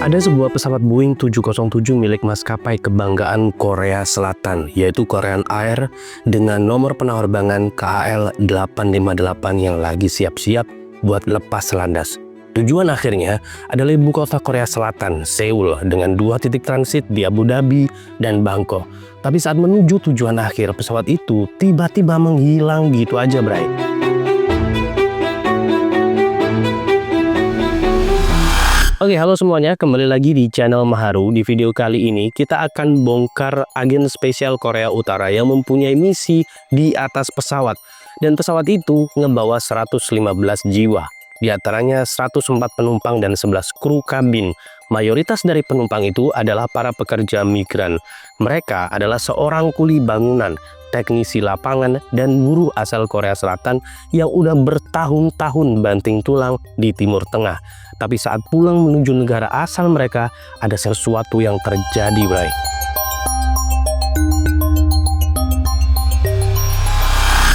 Ada sebuah pesawat Boeing 707 milik maskapai kebanggaan Korea Selatan, yaitu Korean Air, dengan nomor penerbangan KAL 858 yang lagi siap-siap buat lepas landas. Tujuan akhirnya adalah ibu kota Korea Selatan, Seoul, dengan 2 titik transit di Abu Dhabi dan Bangkok. Tapi saat menuju tujuan akhir, pesawat itu tiba-tiba menghilang gitu aja, Bray. Oke, halo semuanya, kembali lagi di channel Maharu. Di video kali ini kita akan bongkar agen spesial Korea Utara yang mempunyai misi di atas pesawat. Dan pesawat itu ngebawa 115 jiwa. Di antaranya 104 penumpang dan 11 kru kabin. Mayoritas dari penumpang itu adalah para pekerja migran. Mereka adalah seorang kuli bangunan, teknisi lapangan, dan buruh asal Korea Selatan yang udah bertahun-tahun banting tulang di Timur Tengah. Tapi saat pulang menuju negara asal mereka, ada sesuatu yang terjadi, bray.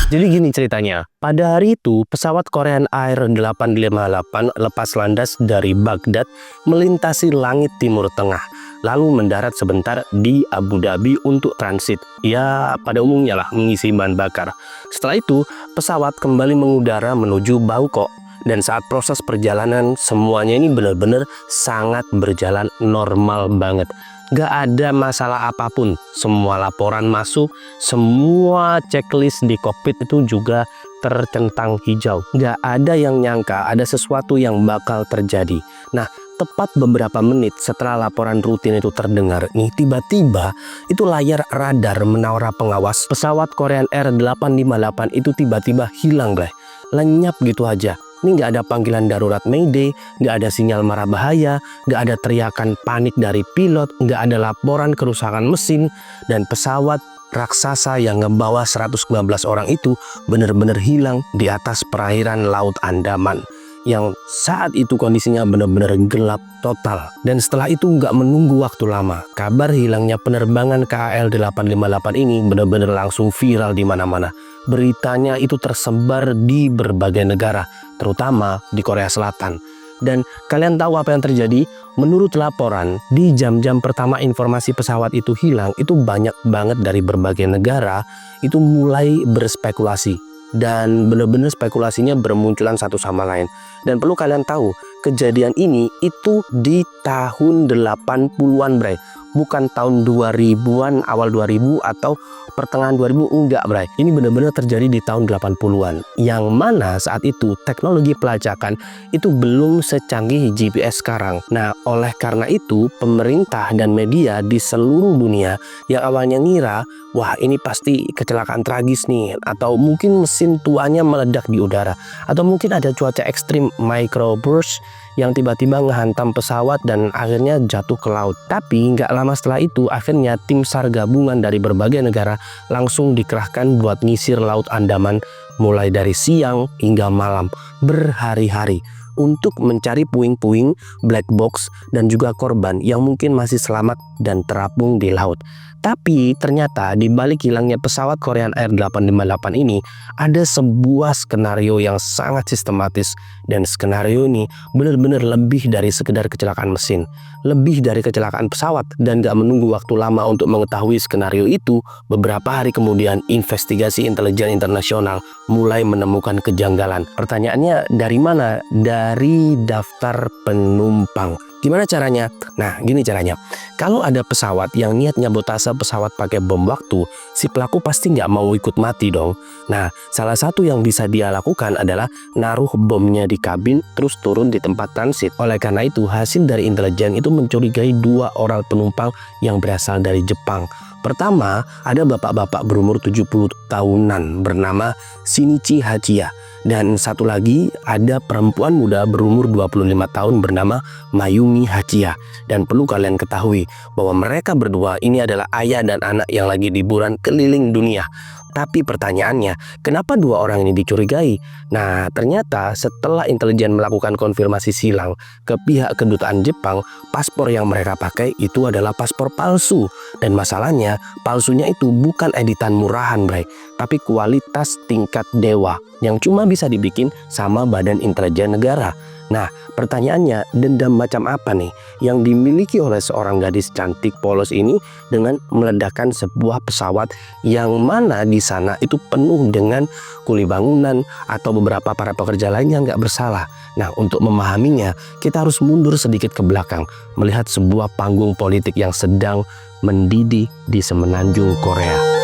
Jadi gini ceritanya, pada hari itu pesawat Korean Air 858 lepas landas dari Baghdad melintasi langit Timur Tengah, lalu mendarat sebentar di Abu Dhabi untuk transit. Ya, pada umumnya lah mengisi bahan bakar. Setelah itu, pesawat kembali mengudara menuju Bangkok. Dan saat proses perjalanan, semuanya ini benar-benar sangat berjalan normal banget. Gak ada masalah apapun, semua laporan masuk, semua checklist di kokpit itu juga tercentang hijau. Gak ada yang nyangka ada sesuatu yang bakal terjadi. Nah, tepat beberapa menit setelah laporan rutin itu terdengar, nih tiba-tiba itu layar radar menara pengawas pesawat Korean Air 858 itu tiba-tiba hilang, guys. Lenyap gitu aja. Ini nggak ada panggilan darurat Mayday, nggak ada sinyal marah bahaya, nggak ada teriakan panik dari pilot, nggak ada laporan kerusakan mesin, dan pesawat raksasa yang ngebawa 119 orang itu benar-benar hilang di atas perairan Laut Andaman. Yang saat itu kondisinya benar-benar gelap total. Dan setelah itu nggak menunggu waktu lama, kabar hilangnya penerbangan KAL 858 ini benar-benar langsung viral di mana-mana. Beritanya itu tersebar di berbagai negara, terutama di Korea Selatan. Dan kalian tahu apa yang terjadi? Menurut laporan, di jam-jam pertama informasi pesawat itu hilang, itu banyak banget dari berbagai negara itu mulai berspekulasi. Dan benar-benar spekulasinya bermunculan satu sama lain. Dan perlu kalian tahu, kejadian ini itu di tahun 80-an, bray. Bukan tahun 2000-an, awal 2000 atau pertengahan 2000, enggak, bray. Ini benar-benar terjadi di tahun 80-an. Yang mana saat itu teknologi pelacakan itu belum secanggih GPS sekarang. Nah, oleh karena itu pemerintah dan media di seluruh dunia yang awalnya ngira, wah ini pasti kecelakaan tragis nih, atau mungkin mesin tuanya meledak di udara, atau mungkin ada cuaca ekstrim microburst yang tiba-tiba ngehantam pesawat dan akhirnya jatuh ke laut. Tapi nggak lama setelah itu akhirnya tim SAR gabungan dari berbagai negara langsung dikerahkan buat nyisir Laut Andaman mulai dari siang hingga malam berhari-hari untuk mencari puing-puing, black box, dan juga korban yang mungkin masih selamat dan terapung di laut. Tapi ternyata di balik hilangnya pesawat Korean Air 858 ini ada sebuah skenario yang sangat sistematis, dan skenario ini benar-benar lebih dari sekedar kecelakaan mesin, lebih dari kecelakaan pesawat. Dan gak menunggu waktu lama untuk mengetahui skenario itu, beberapa hari kemudian investigasi intelijen internasional mulai menemukan kejanggalan. Pertanyaannya dari mana? Dari daftar penumpang. Gimana caranya? Nah, gini caranya. Kalau ada pesawat yang niat nyabotase pesawat pakai bom waktu, si pelaku pasti nggak mau ikut mati dong. Nah, salah satu yang bisa dia lakukan adalah naruh bomnya di kabin terus turun di tempat transit. Oleh karena itu, hasil dari intelijen itu mencurigai 2 orang penumpang yang berasal dari Jepang. Pertama, ada bapak-bapak berumur 70 tahunan bernama Shinichi Hachiya. Dan satu lagi ada perempuan muda berumur 25 tahun bernama Mayumi Hachiya. Dan perlu kalian ketahui bahwa mereka berdua ini adalah ayah dan anak yang lagi liburan keliling dunia. Tapi pertanyaannya, kenapa 2 orang ini dicurigai? Nah, ternyata setelah intelijen melakukan konfirmasi silang ke pihak kedutaan Jepang, paspor yang mereka pakai itu adalah paspor palsu. Dan masalahnya, palsunya itu bukan editan murahan, bray. tapi kualitas tingkat dewa yang cuma bisa dibikin sama badan intelijen negara. Nah, pertanyaannya, dendam macam apa nih yang dimiliki oleh seorang gadis cantik polos ini dengan meledakkan sebuah pesawat yang mana di sana itu penuh dengan kuli bangunan atau beberapa para pekerja lain yang nggak bersalah. Nah, untuk memahaminya, kita harus mundur sedikit ke belakang, melihat sebuah panggung politik yang sedang mendidih di semenanjung Korea.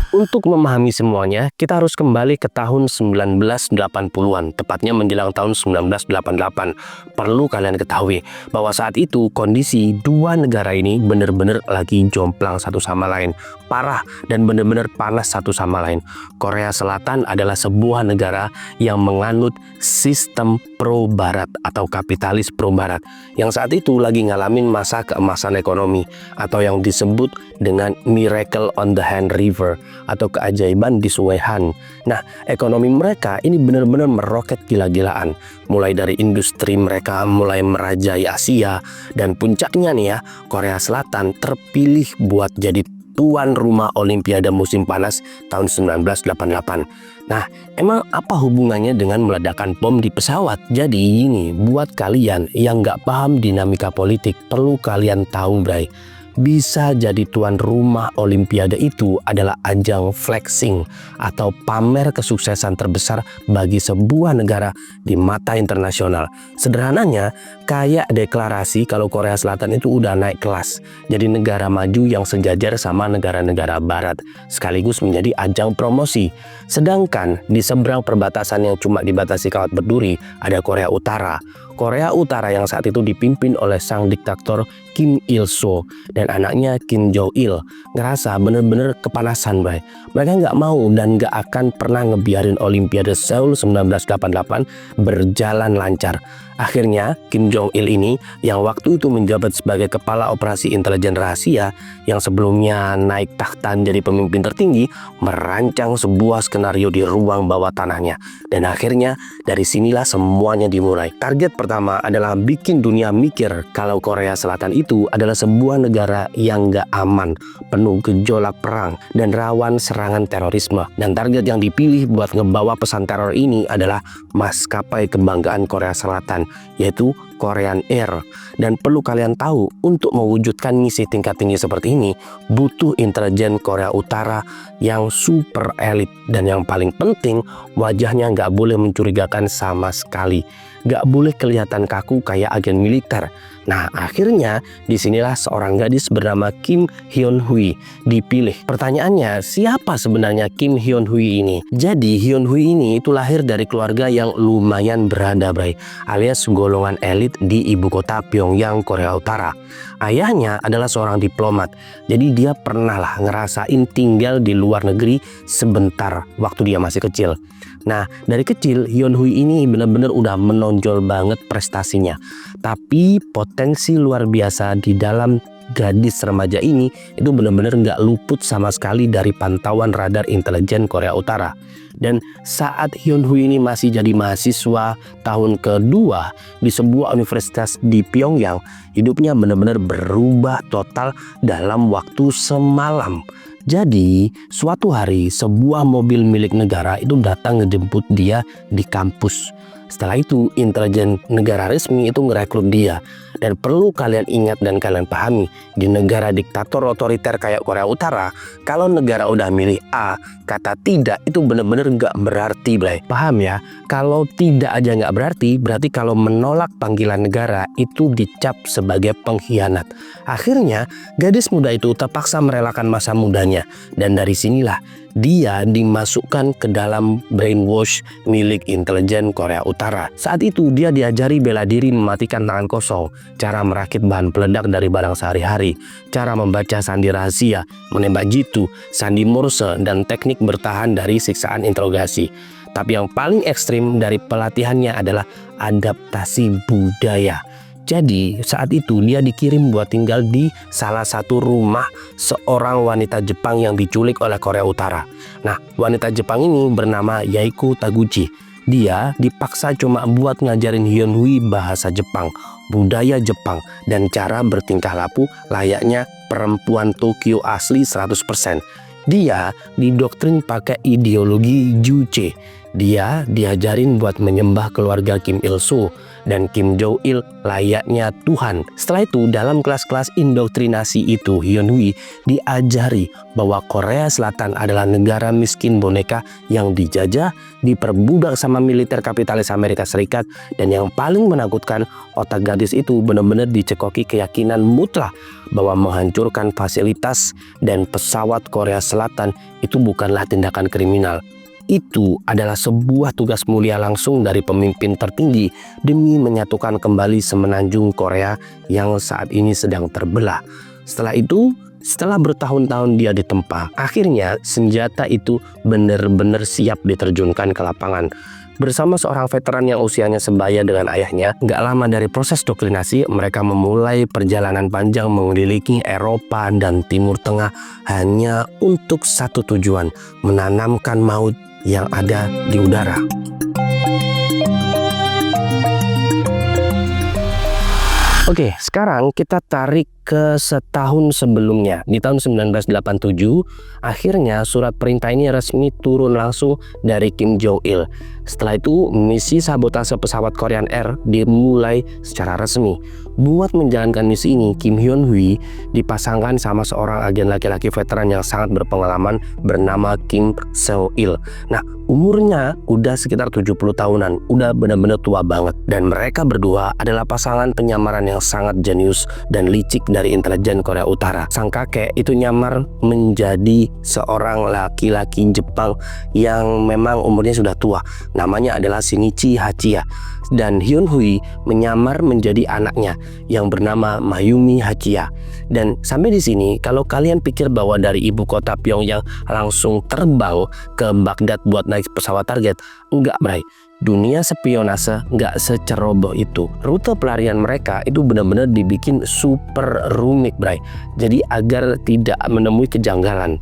Untuk memahami semuanya, kita harus kembali ke tahun 1980-an, tepatnya menjelang tahun 1988. Perlu kalian ketahui bahwa saat itu kondisi dua negara ini benar-benar lagi jomplang satu sama lain, parah dan benar-benar panas satu sama lain. Korea Selatan adalah sebuah negara yang menganut sistem pro-barat atau kapitalis pro-barat, yang saat itu lagi ngalamin masa keemasan ekonomi atau yang disebut dengan Miracle on the Han River atau keajaiban di Sungai Han. Nah, ekonomi mereka ini benar-benar meroket gila-gilaan. Mulai dari industri mereka mulai merajai Asia, dan puncaknya nih ya, Korea Selatan terpilih buat jadi tuan rumah Olimpiade musim panas tahun 1988. Nah, emang apa hubungannya dengan meledakkan bom di pesawat? Jadi ini buat kalian yang nggak paham dinamika politik, perlu kalian tahu, bray. Bisa jadi tuan rumah Olimpiade itu adalah ajang flexing atau pamer kesuksesan terbesar bagi sebuah negara di mata internasional. Sederhananya, kayak deklarasi kalau Korea Selatan itu udah naik kelas, jadi negara maju yang sejajar sama negara-negara barat, sekaligus menjadi ajang promosi. Sedangkan di seberang perbatasan yang cuma dibatasi kawat berduri, ada Korea Utara. Korea Utara yang saat itu dipimpin oleh sang diktator Kim Il-sung dan anaknya Kim Jong-il ngerasa bener-bener kepanasan, bray. Mereka nggak mau dan nggak akan pernah ngebiarin Olimpiade Seoul 1988 berjalan lancar. Akhirnya Kim Jong-il ini yang waktu itu menjabat sebagai kepala operasi intelijen rahasia yang sebelumnya naik tahta jadi pemimpin tertinggi, merancang sebuah skenario di ruang bawah tanahnya. Dan akhirnya dari sinilah semuanya dimulai. Target pertama adalah bikin dunia mikir kalau Korea Selatan itu adalah sebuah negara yang gak aman, penuh gejolak perang dan rawan serangan terorisme. Dan target yang dipilih buat ngebawa pesan teror ini adalah maskapai kebanggaan Korea Selatan, yaitu Korean Air. Dan perlu kalian tahu, untuk mewujudkan misi tingkat tinggi seperti ini butuh intelijen Korea Utara yang super elit, dan yang paling penting wajahnya nggak boleh mencurigakan sama sekali, nggak boleh kelihatan kaku kayak agen militer. Nah, akhirnya disinilah seorang gadis bernama Kim Hyun-hui dipilih. Pertanyaannya, siapa sebenarnya Kim Hyun-hui ini? Jadi Hyun-hui ini itu lahir dari keluarga yang lumayan berada, bray, alias golongan elit di ibu kota Pyongyang, Korea Utara. Ayahnya adalah seorang diplomat, jadi dia pernah lah ngerasain tinggal di luar negeri sebentar waktu dia masih kecil. Nah, dari kecil Hyun-hui ini benar-benar udah menonjol banget prestasinya. Tapi potensi luar biasa di dalam gadis remaja ini itu benar-benar nggak luput sama sekali dari pantauan radar intelijen Korea Utara. Dan saat Hyun-hui ini masih jadi mahasiswa tahun kedua di sebuah universitas di Pyongyang, hidupnya benar-benar berubah total dalam waktu semalam. Jadi suatu hari sebuah mobil milik negara itu datang ngejemput dia di kampus. Setelah itu intelijen negara resmi itu ngerekrut dia. Dan perlu kalian ingat dan kalian pahami, di negara diktator otoriter kayak Korea Utara, kalau negara udah milih A, kata tidak itu bener-bener nggak berarti, bray. Paham ya? Kalau tidak aja nggak berarti, berarti kalau menolak panggilan negara itu dicap sebagai pengkhianat. Akhirnya gadis muda itu terpaksa merelakan masa mudanya, dan dari sinilah dia dimasukkan ke dalam brainwash milik intelijen Korea Utara. Saat itu dia diajari bela diri mematikan tangan kosong, cara merakit bahan peledak dari barang sehari-hari, cara membaca sandi rahasia, menembak jitu, sandi Morse, dan teknik bertahan dari siksaan interogasi. Tapi yang paling ekstrim dari pelatihannya adalah adaptasi budaya. Jadi saat itu dia dikirim buat tinggal di salah satu rumah seorang wanita Jepang yang diculik oleh Korea Utara. Nah, wanita Jepang ini bernama Yaiko Taguchi. Dia dipaksa cuma buat ngajarin Hyun-hui bahasa Jepang, budaya Jepang, dan cara bertingkah laku layaknya perempuan Tokyo asli 100%. Dia didoktrin pakai ideologi Juche. Dia diajarin buat menyembah keluarga Kim Il Sung dan Kim Jong Il layaknya Tuhan. Setelah itu dalam kelas-kelas indoktrinasi itu Hyun Hui diajari bahwa Korea Selatan adalah negara miskin boneka yang dijajah, diperbudak sama militer kapitalis Amerika Serikat, dan yang paling menakutkan otak gadis itu benar-benar dicekoki keyakinan mutlak bahwa menghancurkan fasilitas dan pesawat Korea Selatan itu bukanlah tindakan kriminal. Itu adalah sebuah tugas mulia langsung dari pemimpin tertinggi demi menyatukan kembali semenanjung Korea yang saat ini sedang terbelah. Setelah itu, setelah bertahun-tahun dia ditempa, akhirnya senjata itu benar-benar siap diterjunkan ke lapangan. Bersama seorang veteran yang usianya sebaya dengan ayahnya, gak lama dari proses doktrinasi, mereka memulai perjalanan panjang mengelilingi Eropa dan Timur Tengah hanya untuk satu tujuan, menanamkan maut yang ada di udara. Oke, sekarang kita tarik ke setahun sebelumnya. Di tahun 1987, akhirnya surat perintah ini resmi turun langsung dari Kim Jong Il. Setelah itu, misi sabotase pesawat Korean Air dimulai secara resmi. Buat menjalankan misi ini, Kim Hyun Hui dipasangkan sama seorang agen laki-laki veteran yang sangat berpengalaman bernama Kim Seo Il. Nah, umurnya udah sekitar 70 tahunan, udah benar-benar tua banget. Dan mereka berdua adalah pasangan penyamaran yang sangat jenius dan licik dari intelijen Korea Utara. Sang kakek itu nyamar menjadi seorang laki-laki Jepang yang memang umurnya sudah tua. Namanya adalah Shinichi Hachiya. Dan Hyun Hui menyamar menjadi anaknya yang bernama Mayumi Hachiya. Dan sampai di sini, kalau kalian pikir bahwa dari ibu kota Pyongyang langsung terbang ke Baghdad buat naik pesawat target, enggak, bray. Dunia spionase nggak seceroboh itu. Rute pelarian mereka itu benar-benar dibikin super rumit, bray. Jadi agar tidak menemui kejanggalan.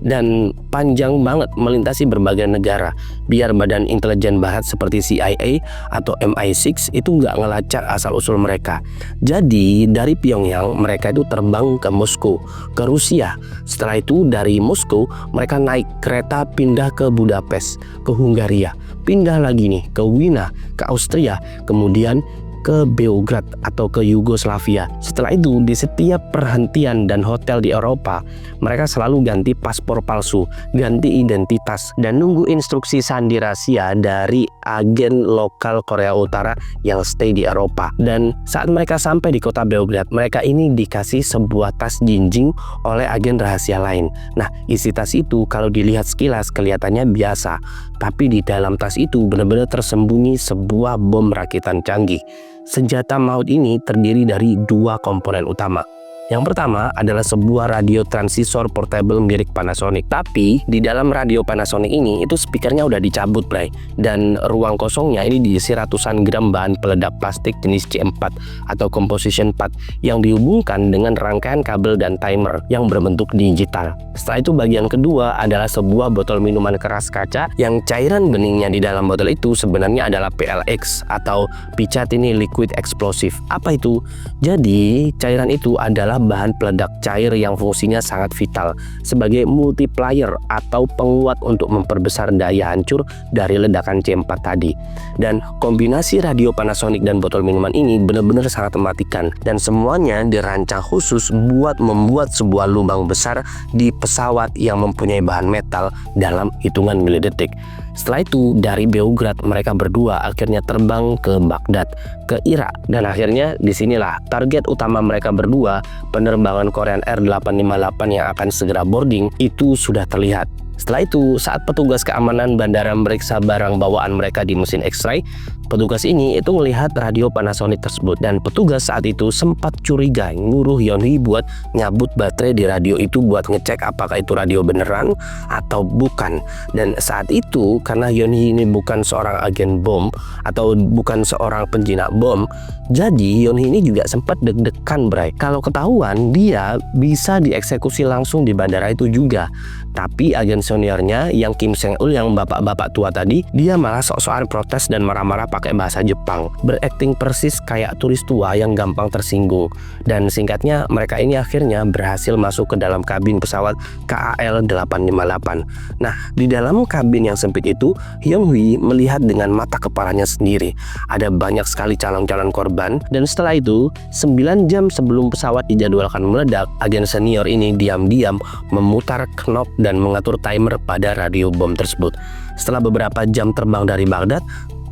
Dan panjang banget melintasi berbagai negara biar badan intelijen barat seperti CIA atau MI6 itu nggak ngelacak asal-usul mereka. Jadi dari Pyongyang mereka itu terbang ke Moskow, ke Rusia. Setelah itu dari Moskow mereka naik kereta pindah ke Budapest, ke Hungaria, pindah lagi nih ke Wina, ke Austria, kemudian ke Beograd atau ke Yugoslavia. Setelah itu di setiap perhentian dan hotel di Eropa mereka selalu ganti paspor palsu, ganti identitas, dan nunggu instruksi sandi rahasia dari agen lokal Korea Utara yang stay di Eropa. Dan saat mereka sampai di kota Beograd, mereka ini dikasih sebuah tas jinjing oleh agen rahasia lain. Nah, isi tas itu kalau dilihat sekilas kelihatannya biasa, tapi di dalam tas itu benar-benar tersembunyi sebuah bom rakitan canggih. Senjata maut ini terdiri dari dua komponen utama. Yang pertama adalah sebuah radio transistor portable milik Panasonic. Tapi di dalam radio Panasonic ini itu speakernya udah dicabut, bray. Dan ruang kosongnya ini diisi ratusan gram bahan peledak plastik jenis C4 atau composition pad yang dihubungkan dengan rangkaian kabel dan timer yang berbentuk digital. Setelah itu bagian kedua adalah sebuah botol minuman keras kaca yang cairan beningnya di dalam botol itu sebenarnya adalah PLX atau Picatinny Liquid Explosive. Apa itu? Jadi cairan itu adalah bahan peledak cair yang fungsinya sangat vital sebagai multiplier atau penguat untuk memperbesar daya hancur dari ledakan C4 tadi. Dan kombinasi radio Panasonic dan botol minuman ini benar-benar sangat mematikan, dan semuanya dirancang khusus buat membuat sebuah lubang besar di pesawat yang mempunyai bahan metal dalam hitungan milidetik. Setelah itu dari Beograd mereka berdua akhirnya terbang ke Baghdad, ke Irak, dan akhirnya disinilah target utama mereka berdua, penerbangan Korean Air 858 yang akan segera boarding itu sudah terlihat. Setelah itu saat petugas keamanan bandara meriksa barang bawaan mereka di mesin X-ray, petugas ini itu melihat radio Panasonic tersebut, dan petugas saat itu sempat curiga nyuruh Hyun Hui buat nyabut baterai di radio itu buat ngecek apakah itu radio beneran atau bukan. Dan saat itu karena Hyun Hui ini bukan seorang agen bom atau bukan seorang penjinak bom, jadi Hyun Hui ini juga sempat deg-degan, bray. Kalau ketahuan dia bisa dieksekusi langsung di bandara itu juga. Tapi agen seniornya yang Kim Seung-il yang bapak-bapak tua tadi, dia malah sok-sokan protes dan marah-marah pakai bahasa Jepang, berakting persis kayak turis tua yang gampang tersinggung. Dan singkatnya, mereka ini akhirnya berhasil masuk ke dalam kabin pesawat KAL 858. Nah, di dalam kabin yang sempit itu, Hyun-hee melihat dengan mata kepalanya sendiri. Ada banyak sekali calon-calon korban, dan setelah itu 9 jam sebelum pesawat dijadwalkan meledak, agen senior ini diam-diam memutar knob dan mengatur timer pada radio bom tersebut. Setelah beberapa jam terbang dari Baghdad,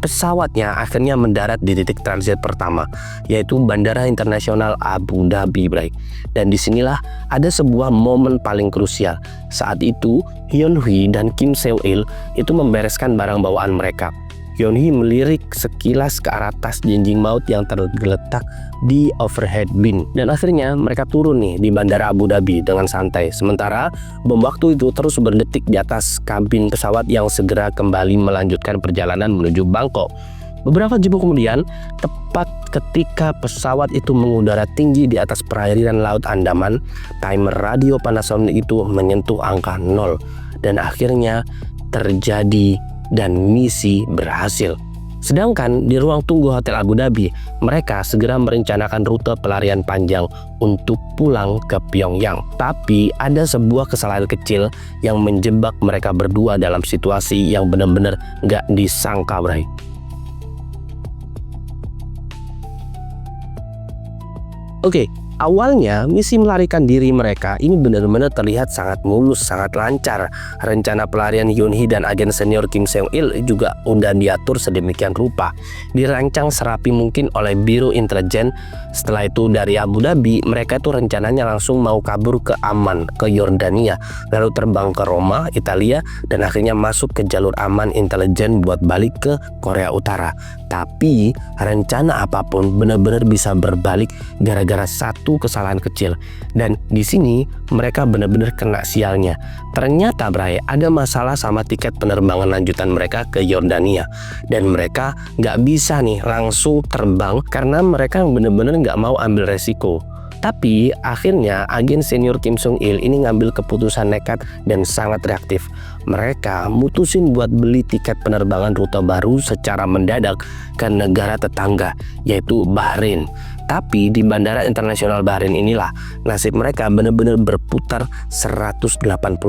pesawatnya akhirnya mendarat di titik transit pertama, yaitu Bandara Internasional Abu Dhabi, Bray. Dan disinilah ada sebuah momen paling krusial. Saat itu, Hyun-hee dan Kim Seung-il itu membereskan barang bawaan mereka. Hyun-hee melirik sekilas ke arah tas jinjing maut yang tergeletak di overhead bin. Dan akhirnya mereka turun nih di Bandara Abu Dhabi dengan santai. Sementara bom waktu itu terus berdetik di atas kabin pesawat yang segera kembali melanjutkan perjalanan menuju Bangkok. Beberapa jam kemudian, tepat ketika pesawat itu mengudara tinggi di atas perairan Laut Andaman, timer radio Panasonic itu menyentuh angka 0. Dan akhirnya terjadi dan misi berhasil. Sedangkan di ruang tunggu Hotel Abu Dhabi, mereka segera merencanakan rute pelarian panjang untuk pulang ke Pyongyang. Tapi ada sebuah kesalahan kecil yang menjebak mereka berdua dalam situasi yang benar-benar gak disangka, Bray. Oke, awalnya misi melarikan diri mereka ini benar-benar terlihat sangat mulus, sangat lancar. Rencana pelarian Hyun-hee dan agen senior Kim Seung-il juga udah diatur sedemikian rupa, dirancang serapi mungkin oleh Biro Intelijen. Setelah itu dari Abu Dhabi, mereka itu rencananya langsung mau kabur ke Amman, ke Yordania, lalu terbang ke Roma, Italia, dan akhirnya masuk ke jalur aman intelijen buat balik ke Korea Utara. Tapi rencana apapun benar-benar bisa berbalik gara-gara satu kesalahan kecil. Dan di sini mereka benar-benar kena sialnya. Ternyata, Bray, ada masalah sama tiket penerbangan lanjutan mereka ke Yordania. Dan mereka nggak bisa nih langsung terbang karena mereka benar-benar nggak mau ambil resiko. Tapi akhirnya agen senior Kim Seung-il ini ngambil keputusan nekat dan sangat reaktif. Mereka mutusin buat beli tiket penerbangan rute baru secara mendadak ke negara tetangga, yaitu Bahrain. Tapi di Bandara Internasional Bahrain inilah nasib mereka benar-benar berputar 180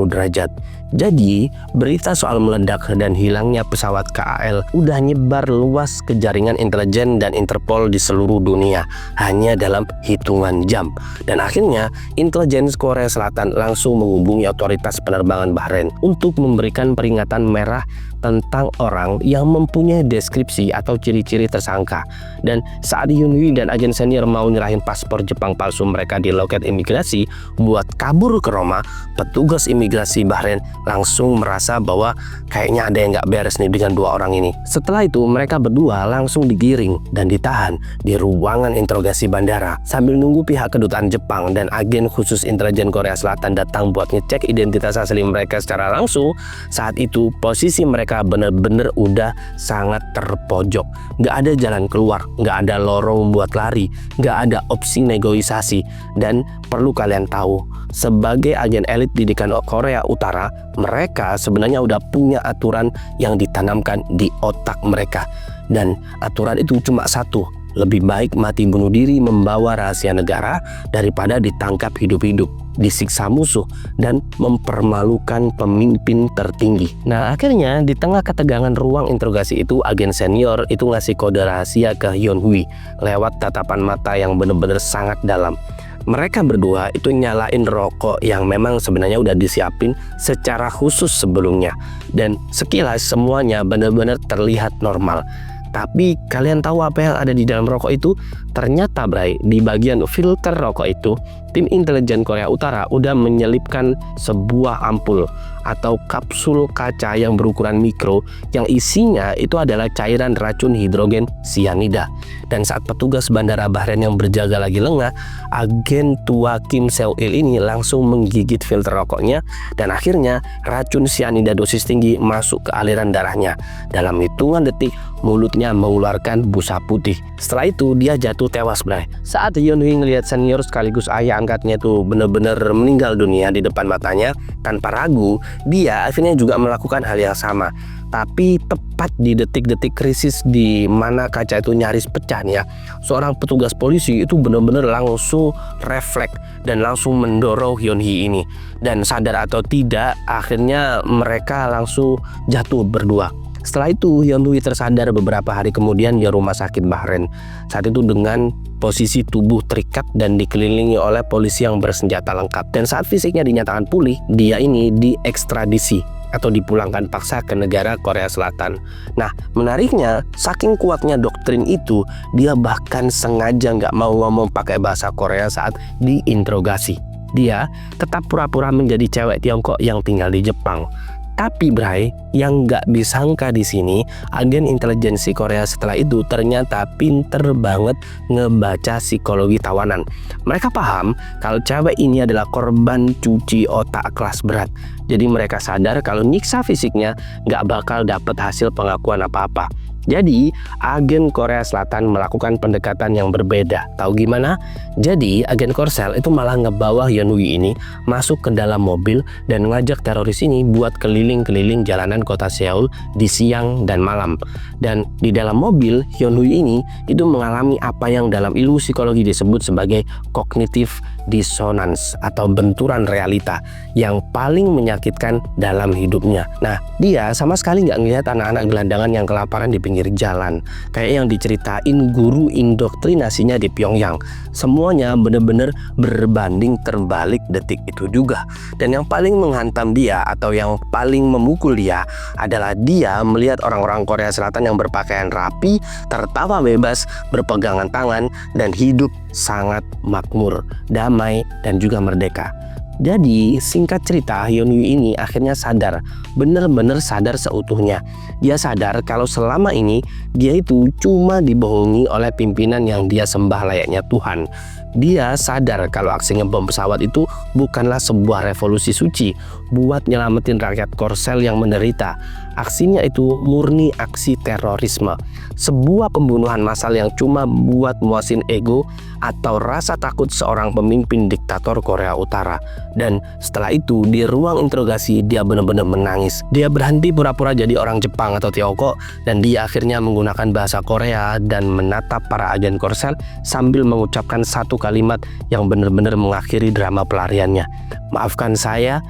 derajat. Jadi berita soal meledak dan hilangnya pesawat KAL udah nyebar luas ke jaringan intelijen dan Interpol di seluruh dunia hanya dalam hitungan jam. Dan akhirnya intelijen Korea Selatan langsung menghubungi otoritas penerbangan Bahrain untuk memberikan peringatan merah tentang orang yang mempunyai deskripsi atau ciri-ciri tersangka. Dan saat Hyun-hee dan agen senior mau nyerahin paspor Jepang palsu mereka di loket imigrasi buat kabur ke Roma, petugas imigrasi Bahrain langsung merasa bahwa kayaknya ada yang nggak beres nih dengan dua orang ini. Setelah itu mereka berdua langsung digiring dan ditahan di ruangan interogasi bandara sambil nunggu pihak kedutaan Jepang dan agen khusus intelijen Korea Selatan datang buat ngecek identitas asli mereka secara langsung. Saat itu posisi mereka bener-bener udah sangat terpojok. Nggak ada jalan keluar, nggak ada lorong buat lari, nggak ada opsi negosiasi. Dan perlu kalian tahu, sebagai agen elit didikan Korea Utara, mereka sebenarnya udah punya aturan yang ditanamkan di otak mereka. Dan aturan itu cuma satu: lebih baik mati bunuh diri membawa rahasia negara daripada ditangkap hidup-hidup, disiksa musuh, dan mempermalukan pemimpin tertinggi. Nah, akhirnya di tengah ketegangan ruang interogasi itu, agen senior itu ngasih kode rahasia ke Hyun-hee lewat tatapan mata yang benar-benar sangat dalam. Mereka berdua itu nyalain rokok yang memang sebenarnya udah disiapin secara khusus sebelumnya. Dan sekilas semuanya benar-benar terlihat normal. Tapi kalian tahu apa yang ada di dalam rokok itu? Ternyata, Bray, di bagian filter rokok itu, tim intelijen Korea Utara udah menyelipkan sebuah ampul atau kapsul kaca yang berukuran mikro yang isinya itu adalah cairan racun hidrogen sianida. Dan saat petugas bandara Bahrain yang berjaga lagi lengah, agen tua Kim Seung-il ini langsung menggigit filter rokoknya dan akhirnya racun sianida dosis tinggi masuk ke aliran darahnya. Dalam hitungan detik, mulutnya mengeluarkan busa putih. Setelah itu dia jatuh itu tewas, Bray. Saat Hyun Hui ngelihat senior sekaligus ayah angkatnya itu benar-benar meninggal dunia di depan matanya, tanpa ragu, dia akhirnya juga melakukan hal yang sama. Tapi tepat di detik-detik krisis di mana kaca itu nyaris pecah nih ya, seorang petugas polisi itu benar-benar langsung refleks dan langsung mendorong Hyun Hee ini. Dan sadar atau tidak, akhirnya mereka langsung jatuh berdua. Setelah itu Hyun Hui tersadar beberapa hari kemudian di rumah sakit Bahrain. Saat itu dengan posisi tubuh terikat dan dikelilingi oleh polisi yang bersenjata lengkap. Dan saat fisiknya dinyatakan pulih, dia ini diekstradisi atau dipulangkan paksa ke negara Korea Selatan. Nah, menariknya, saking kuatnya doktrin itu, dia bahkan sengaja nggak mau ngomong pakai bahasa Korea saat diinterogasi. Dia tetap pura-pura menjadi cewek Tiongkok yang tinggal di Jepang. Tapi Bray, yang nggak disangka di sini, agen intelijensi Korea setelah itu ternyata pinter banget ngebaca psikologi tawanan. Mereka paham kalau cewek ini adalah korban cuci otak kelas berat. Jadi mereka sadar kalau nyiksa fisiknya nggak bakal dapet hasil pengakuan apa-apa. Jadi, agen Korea Selatan melakukan pendekatan yang berbeda. Tahu gimana? Jadi, agen Korsel itu malah ngebawa Hyun Hui ini masuk ke dalam mobil dan ngajak teroris ini buat keliling-keliling jalanan kota Seoul di siang dan malam. Dan di dalam mobil, Hyun Hui ini itu mengalami apa yang dalam ilmu psikologi disebut sebagai cognitive dissonance atau benturan realita yang paling menyakitkan dalam hidupnya. Nah, dia sama sekali nggak ngelihat anak-anak gelandangan yang kelaparan di pinggir jalan, kayak yang diceritain guru indoktrinasinya di Pyongyang. Semuanya benar-benar berbanding terbalik detik itu juga. Dan yang paling menghantam dia atau yang paling memukul dia adalah dia melihat orang-orang Korea Selatan yang berpakaian rapi, tertawa bebas, berpegangan tangan, dan hidup sangat makmur, damai, dan juga merdeka. Jadi singkat cerita, Hyun Hui ini akhirnya sadar, bener-bener sadar seutuhnya. Dia sadar kalau selama ini dia itu cuma dibohongi oleh pimpinan yang dia sembah layaknya Tuhan. Dia sadar kalau aksi ngebom pesawat itu bukanlah sebuah revolusi suci buat nyelamatin rakyat Korsel yang menderita. Aksinya itu murni aksi terorisme, sebuah pembunuhan massal yang cuma buat muasin ego atau rasa takut seorang pemimpin diktator Korea Utara. Dan setelah itu di ruang interogasi dia benar-benar menangis. Dia berhenti pura-pura jadi orang Jepang atau Tiongkok dan dia akhirnya menggunakan bahasa Korea dan menatap para agen Korsel sambil mengucapkan satu kalimat yang benar-benar mengakhiri drama pelariannya. Maafkan saya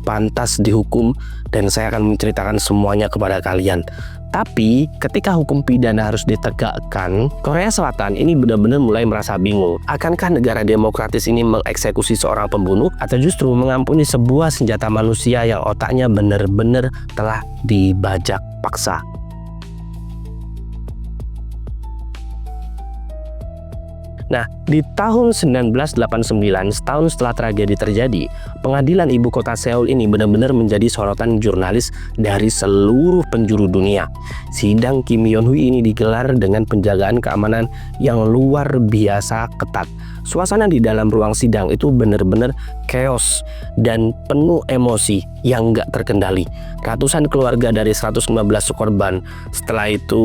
pantas dihukum dan saya akan menceritakan semuanya kepada kalian. Tapi ketika hukum pidana harus ditegakkan, Korea Selatan ini benar-benar mulai merasa bingung. Akankah negara demokratis ini mengeksekusi seorang pembunuh atau justru mengampuni sebuah senjata manusia yang otaknya benar-benar telah dibajak paksa? Nah, di tahun 1989, setahun setelah tragedi terjadi, pengadilan ibu kota Seoul ini benar-benar menjadi sorotan jurnalis dari seluruh penjuru dunia. Sidang Kim Hyun Hui ini digelar dengan penjagaan keamanan yang luar biasa ketat. Suasana di dalam ruang sidang itu benar-benar chaos dan penuh emosi yang nggak terkendali. Ratusan keluarga dari 115 korban, setelah itu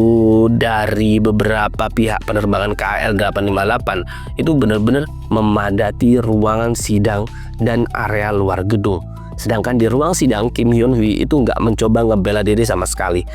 dari beberapa pihak penerbangan KL 858 itu benar-benar memadati ruangan sidang dan area luar gedung. Sedangkan di ruang sidang, Kim Hyun Hui itu nggak mencoba ngebela diri sama sekali.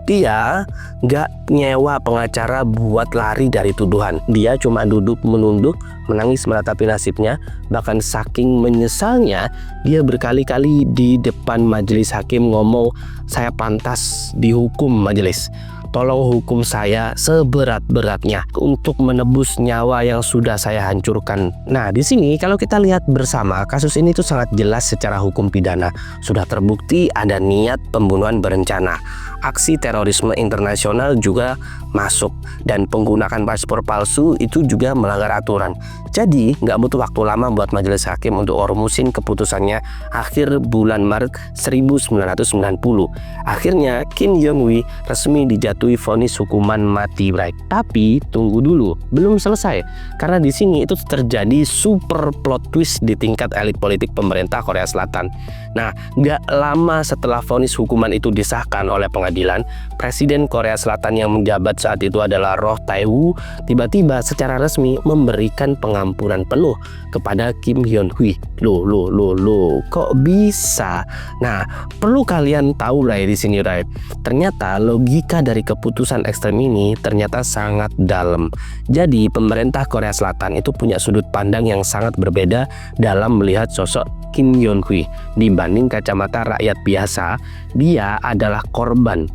Dia nggak nyewa pengacara buat lari dari tuduhan. Dia cuma duduk menunduk, menangis meratapi nasibnya. Bahkan saking menyesalnya, dia berkali-kali di depan majelis hakim ngomong, "Saya pantas dihukum majelis. Tolong hukum saya seberat-beratnya untuk menebus nyawa yang sudah saya hancurkan." Nah, di sini kalau kita lihat bersama, kasus ini tuh sangat jelas secara hukum pidana. Sudah terbukti ada niat pembunuhan berencana. Aksi terorisme internasional juga masuk, dan penggunaan paspor palsu itu juga melanggar aturan. Jadi nggak butuh waktu lama buat majelis hakim untuk rumusin keputusannya akhir bulan Maret 1990. Akhirnya Kim Hyun Hui resmi dijatuhkan dijatuhi vonis hukuman mati, Bray. Tapi tunggu dulu, belum selesai. Karena di sini itu terjadi super plot twist di tingkat elit politik pemerintah Korea Selatan. Nah, gak lama setelah vonis hukuman itu disahkan oleh pengadilan, Presiden Korea Selatan yang menjabat saat itu adalah Roh Tae-woo tiba-tiba secara resmi memberikan pengampunan penuh kepada Kim Hyun-hui. Loh, kok bisa? Nah, perlu kalian tahu Ray di sini Ray. Ternyata logika dari keputusan ekstrem ini ternyata sangat dalam. Jadi pemerintah Korea Selatan itu punya sudut pandang yang sangat berbeda dalam melihat sosok Kim Hyun-hui. Dibanding kacamata rakyat biasa, dia adalah korban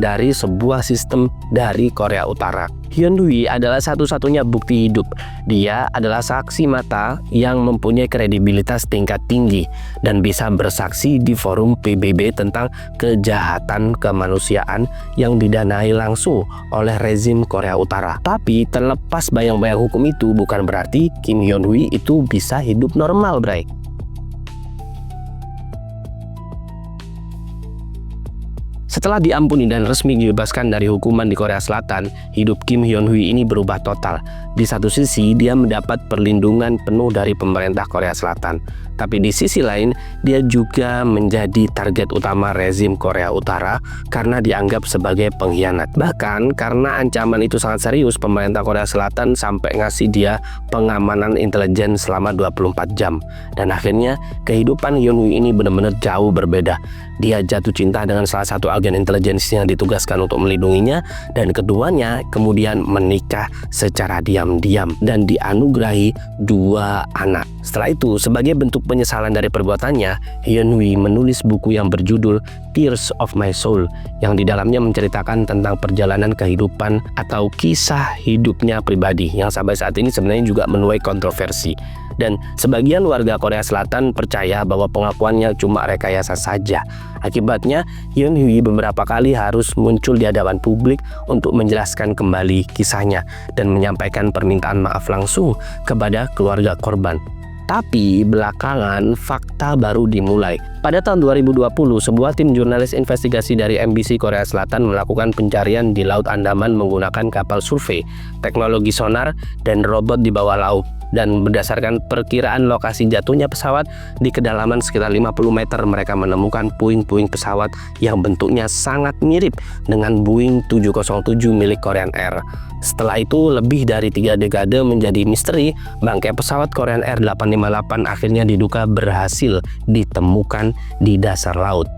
dari sebuah sistem dari Korea Utara. Hyun-hui adalah satu-satunya bukti hidup. Dia adalah saksi mata yang mempunyai kredibilitas tingkat tinggi dan bisa bersaksi di forum PBB tentang kejahatan kemanusiaan yang didanai langsung oleh rezim Korea Utara. Tapi terlepas bayang-bayang hukum itu bukan berarti Kim Hyun-hui itu bisa hidup normal, Bray. Setelah diampuni dan resmi dibebaskan dari hukuman di Korea Selatan, hidup Kim Hyun-hui ini berubah total. Di satu sisi, dia mendapat perlindungan penuh dari pemerintah Korea Selatan. Tapi di sisi lain, dia juga menjadi target utama rezim Korea Utara karena dianggap sebagai pengkhianat. Bahkan karena ancaman itu sangat serius, pemerintah Korea Selatan sampai ngasih dia pengamanan intelijen selama 24 jam. Dan akhirnya, kehidupan Hyun-hui ini benar-benar jauh berbeda. Dia jatuh cinta dengan salah satu agen intelijen yang ditugaskan untuk melindunginya, dan keduanya kemudian menikah secara diam-diam dan dianugerahi 2 anak. Setelah itu, sebagai bentuk penyesalan dari perbuatannya, Hyun-hui menulis buku yang berjudul Tears of My Soul, yang di dalamnya menceritakan tentang perjalanan kehidupan atau kisah hidupnya pribadi yang sampai saat ini sebenarnya juga menuai kontroversi. Dan sebagian warga Korea Selatan percaya bahwa pengakuannya cuma rekayasa saja. Akibatnya, Hyun-hui beberapa kali harus muncul di hadapan publik untuk menjelaskan kembali kisahnya dan menyampaikan permintaan maaf langsung kepada keluarga korban. Tapi belakangan fakta baru dimulai. Pada tahun 2020, sebuah tim jurnalis investigasi dari MBC Korea Selatan melakukan pencarian di Laut Andaman menggunakan kapal survei, teknologi sonar, dan robot di bawah laut. Dan berdasarkan perkiraan lokasi jatuhnya pesawat di kedalaman sekitar 50 meter, mereka menemukan puing-puing pesawat yang bentuknya sangat mirip dengan Boeing 707 milik Korean Air. Setelah itu, lebih dari 3 dekade menjadi misteri, bangkai pesawat Korean Air 858 akhirnya diduga berhasil ditemukan di dasar laut.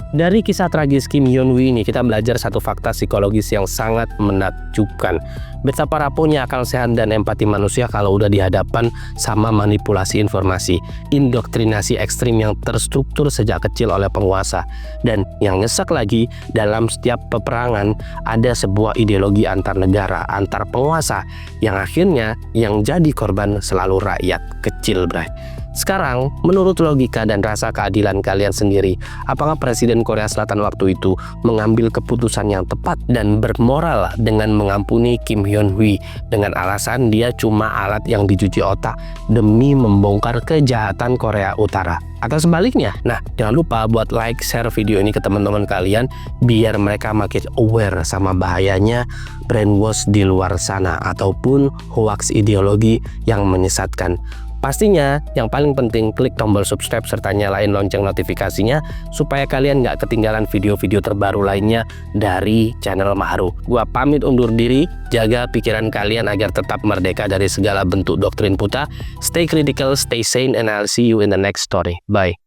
Dari kisah tragis Kim Hyun-hui ini, kita belajar satu fakta psikologis yang sangat menakjubkan. Betapa rapuhnya akal sehat dan empati manusia kalau udah dihadapan sama manipulasi informasi, indoktrinasi ekstrim yang terstruktur sejak kecil oleh penguasa. Dan yang nyesek lagi, dalam setiap peperangan ada sebuah ideologi antar negara, antar penguasa, yang akhirnya yang jadi korban selalu rakyat kecil, Bray. Sekarang, menurut logika dan rasa keadilan kalian sendiri, apakah Presiden Korea Selatan waktu itu mengambil keputusan yang tepat dan bermoral dengan mengampuni Kim Hyun-hui dengan alasan dia cuma alat yang dicuci otak demi membongkar kejahatan Korea Utara? Atau sebaliknya? Nah, jangan lupa buat like, share video ini ke teman-teman kalian biar mereka makin aware sama bahayanya brainwash di luar sana ataupun hoax ideologi yang menyesatkan. Pastinya yang paling penting klik tombol subscribe serta nyalain lonceng notifikasinya supaya kalian nggak ketinggalan video-video terbaru lainnya dari channel Maharu. Gua pamit undur diri, jaga pikiran kalian agar tetap merdeka dari segala bentuk doktrin buta. Stay critical, stay sane, and I'll see you in the next story. Bye.